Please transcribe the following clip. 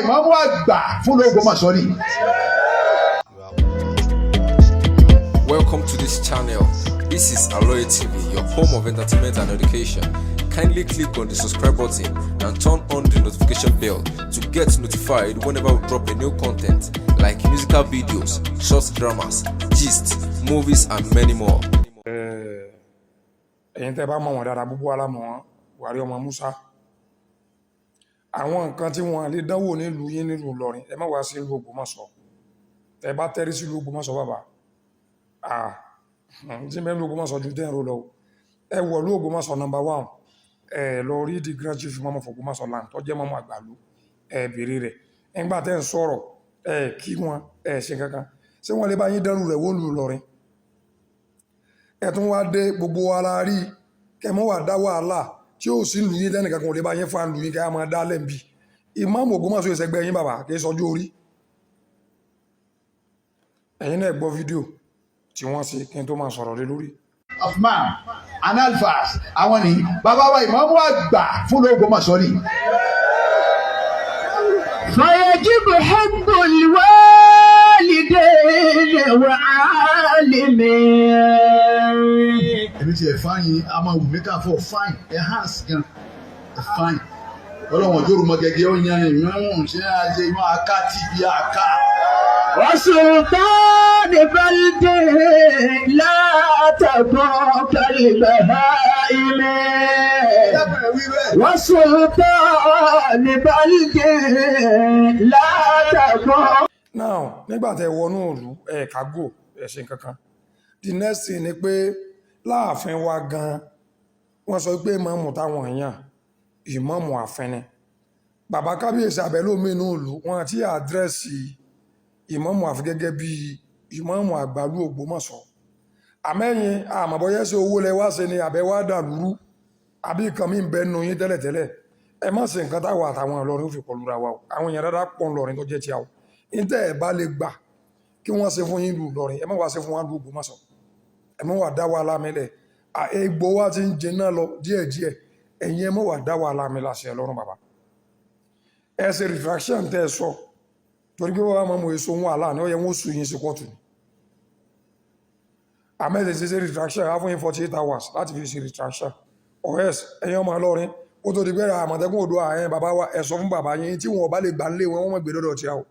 ìmáàmù àgbà fún Ògbómọ̀ṣọ́ ni. Welcome to this channel. This is Aloy TV, your home of entertainment and education. Kindly click on the subscribe button and turn on the notification bell to get notified whenever we drop a new content like musical videos, short dramas, gist, movies and many more. Ẹ̀yin tẹ́ bá mọ̀ wọ́n dáadáa gbogbo alámọ̀ wọn Wàrí ọmọ Musa. Àwọn nǹkan tí wọ́n lè dánwò nílùú yín nílùú Ìlọrin ẹ má wá sí ìlú Ògbómọ̀ṣọ́. Tẹ́ bá tẹ́rí sí ìlú Ògbómọ̀ṣọ́ bàbá. Tí mẹ́rin Ògbómọ̀ṣọ́ ju tẹ́rù lọ. Ẹ wọ̀ ìlú Ògbómọ̀ṣọ́ number 1. Lọ rí the grand chief mọ́mọ́ fún Ògbómọ̀ṣọ́ land tó jẹ́ mọ́mọ́ àgbàlú. Bèrè rẹ̀. Nígbà tẹ́ ń sọ̀rọ̀ kí wọn ṣe kankan. Ṣé wọ́n lè bá yín dẹ́rù rẹ̀ wó ìlú Ìlọrin? Ẹ tún wá dé gbogbo ara rí kẹmọ́ wà dá wàhálà tí ó sì lù yín tẹ́nìkan kan lè bá yín fa lù yín kẹ́ a máa dá lẹ́m̀bí. Ìmáàmù Ògbómọ̀ṣọ́ ìṣẹ́gbẹ́ yín bàbá kì í sọjú orí. Ẹ̀yin náà gbọ́ fídíò tí wọ́n ṣe kí n tó máa sọ̀rọ̀ lé lórí. of man and alphas àwọn ni bàbá wa ìmáàmù àgbà fún Ògbómọ̀ṣọ́ ni. فيجب حب الوالدين وعالمين. Èmi ti ẹ̀ fáyín a máa wù mí ká fọ́ fáyín ẹ̀ hàn sí gan ẹ̀ fáyín. Ọlọ́wọ̀n tó rùmọ̀ gẹ́gẹ́ ó yan ìmọ̀ràn ṣé àjẹ ìmọ̀ aká tí bí aká. وسلطان بلد لا تكون كالبهائم. وسلطان بلد لا تكون. Now nígbà tẹ́ wọnú ìlú kágò ẹ̀sìn kankan the next thing ni pé láàfin wa gan wọ́n sọ pé ìmáàmù táwọn èèyàn ìmáàmù àfin ni bàbá kábíyèsí àbẹ̀lómi inú ìlú wọn àti àdírẹ́sì ìmáàmù àfi gẹ́gẹ́ bí ìmáàmù àgbàlú Ògbómọ̀ṣọ́ àmẹ́yìn àmọ̀bọ́yẹ́sí owó lẹ wá ṣe ni àbẹ̀wá dàlúrú àbí nǹkan mi ń bẹ nù yín tẹ́lẹ̀tẹ́lẹ̀ ẹ má ṣe nǹkan táwọn àtàwọn Ìlọrin ó fi pọ̀lú ra wa o àwọn èèyàn dáadáa pọ̀ Ìlọrin tó jẹ́ ti àwọn níta ẹ̀ bá lè gbà kí wọ́n ṣe fún yín lù Ìlọrin ẹ má wá ṣe fún wa lù Ògbómọ̀ṣọ́ ẹ má wá dá wa lámẹ́lẹ̀ egbò wa ti ń jẹná lọ díẹ̀díẹ̀ ẹ̀yin ẹ má wá dá wa lámẹ́lẹ̀ àṣẹ Ọlọ́run bàbá ẹ ṣe retraction tẹ́ ẹ sọ torí pé wọ́n máa mọ èso wọn àlá ni ó yẹ wọ́n sùn yín sí kóòtù ni àmẹ́sẹ̀ ṣe retraction á fún yín 48 hours láti fi ṣe retraction ọ̀hẹ́s ẹ̀yin ọmọ Ìlọrin ó tó di pé Àmọ̀tẹ́kùn Oòduà bàbá wa ẹ sọ fún bàbá yín tí wọn ò bá lè gbà ń lé wọn wọ́n mọ̀ gbé lọ́dọ̀ tí a o